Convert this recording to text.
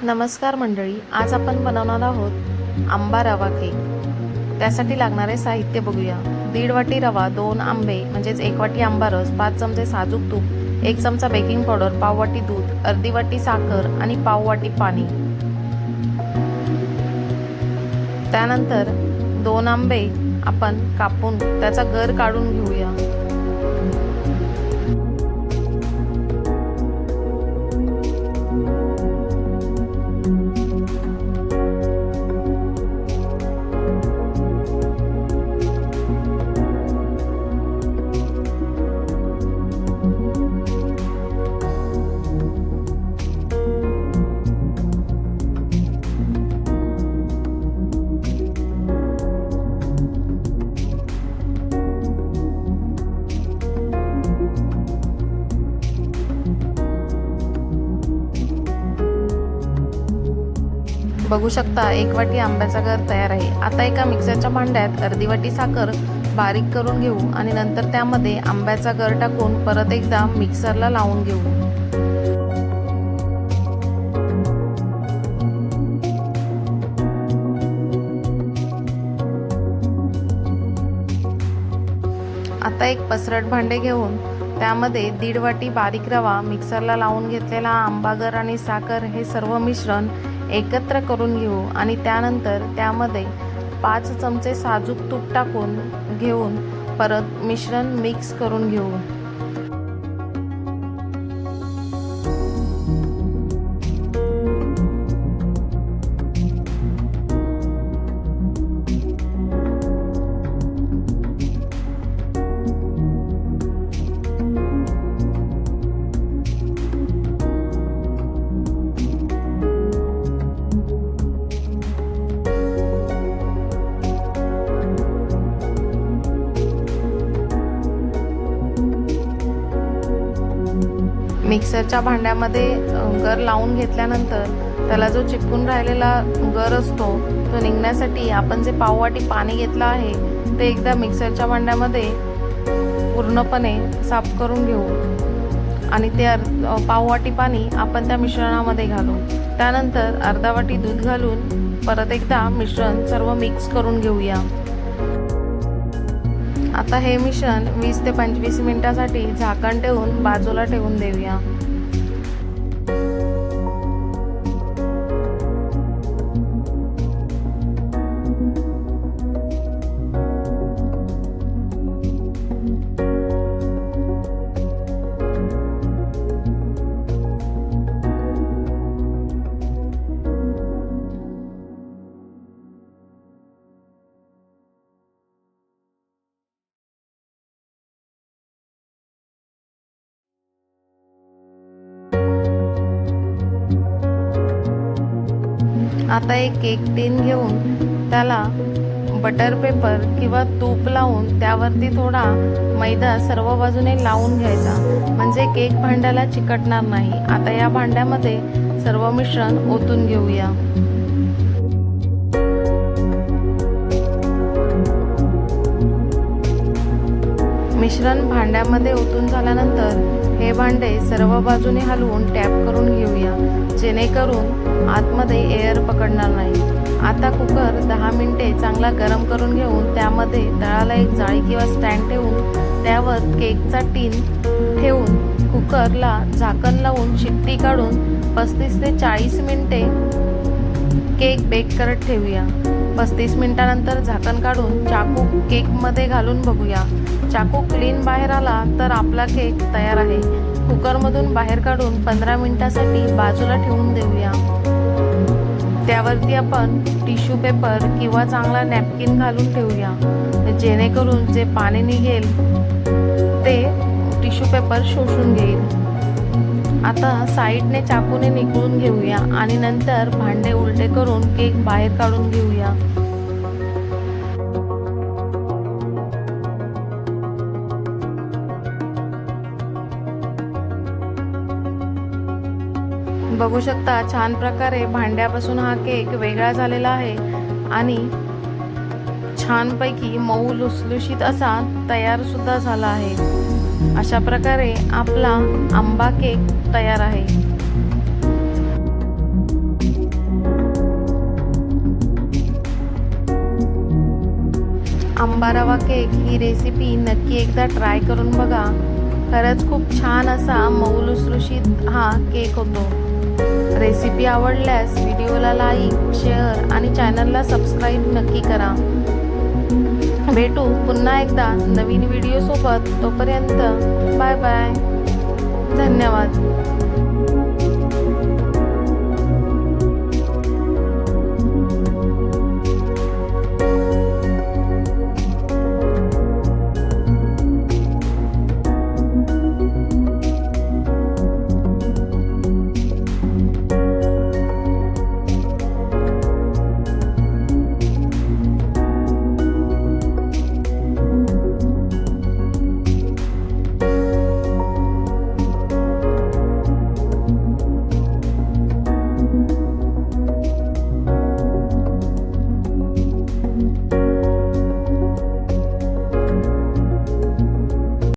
नमस्कार मंडळी, आज आपण बनवणार आहोत आंबा रवा केक। त्यासाठी लागणारे साहित्य बघूया। 1.5 वाटी रवा, 2 आंबे म्हणजेच 1 वाटी आंबा रस, 5 चमचे साजूक तूप, 1 चमचा बेकिंग पावडर, पाव वाटी दूध, अर्धी वाटी साखर आणि पाव वाटी पाणी। त्यानंतर 2 आंबे आपण कापून त्याचा गर काढून घेऊया। बघू शकता 1 वाटी आंब्याचा गर तयार आहे। आता एका मिक्सरच्या भांड्यात अर्धी वाटी साखर बारीक करून घेऊ आणि नंतर त्यामध्ये आंब्याचा गर टाकून परत एकदा मिक्सरला लावून घेऊ। आता एक पसरट भांडे घेऊन त्यामध्ये 1.5 वाटी बारीक रवा, मिक्सरला लावून घेतलेला आंबा गर आणि साखर हे सर्व मिश्रण एकत्र करून घेऊ आणि त्यानंतर त्यामध्ये 5 चमचे साजूक तूप टाकून घेऊन परत मिश्रण मिक्स करून घेऊ। मिक्सरच्या भांड्यामध्ये गर लावून घेतल्यानंतर त्याला जो चिपकून राहिलेला गर असतो तो निघण्यासाठी आपण जे पाव वाटी पाणी घेतलं आहे ते एकदा मिक्सरच्या भांड्यामध्ये पूर्णपणे साफ करून घेऊ आणि ते पाव वाटी पाणी आपण त्या मिश्रणामध्ये घालू। त्यानंतर अर्धा वाटी दूध घालून परत एकदा मिश्रण सर्व मिक्स करून घेऊया। आता हे मिश्रण 20 ते 25 मिनिटांसाठी झाकण ठेवून बाजूला ठेवून देऊया। आता एक केक टीन घेऊन त्याला बटर पेपर किंवा तूप लावून त्यावरती थोडा मैदा सर्व बाजूने लावून घ्यायचा, म्हणजे केक भांड्याला चिकटणार नाही। आता या भांड्यामध्ये सर्व मिश्रण ओतून घेऊया। मिश्रण भांड्यामध्ये ओतून झाल्यानंतर हे भांडे सर्व बाजूने हलवून टॅप करून घेऊया, जेणेकरून आतमध्ये एअर पकडणार नाही। आता कुकर 10 मिनिटे चांगला गरम करून घेऊन त्यामध्ये तळाला एक जाळी किंवा स्टँड ठेवून त्यावर केकचा टीन ठेवून कुकरला झाकण लावून शिट्टी काढून 35 ते 40 मिनिटे केक बेक करत ठेवूया। 35 मिनिटांनंतर झाकण काढून चाकू केकमध्ये घालून बघूया। चाकू क्लीन बाहेर आला तर आपला केक तयार आहे। कुकरमधून बाहेर काढून 15 मिनिटांसाठी बाजूला ठेवून देऊया। त्यावरती आपण टिश्यू पेपर किंवा चांगला नॅपकिन घालून ठेवूया, जेणेकरून जे पाणी निघेल ते टिश्यू पेपर शोषून घेईल। आता साईडने चाकूने निघून घेऊया आणि नंतर भांडे उलटे करून केक बाहेर काढून घेऊया। बघू शकता छान प्रकारे भांड्यापासून हा केक वेगळा झालेला आहे आणि छानपैकी मऊ लुसलुशीत असा तयार सुद्धा झाला आहे। अशा प्रकारे आपला आंबा केक तयार आहे। आंबा रवा केक ही रेसिपी नक्की एकदा ट्राय करून बघा. खरंच खूप छान असा मऊ लुसलुशीत हा केक होतो. रेसिपी आवडल्यास व्हिडिओला लाईक, शेअर आणि चॅनलला सबस्क्राईब नक्की करा. भेटू पुन्हा एकदा नवीन व्हिडिओसोबत. तोपर्यंत बाय बाय. धन्यवाद.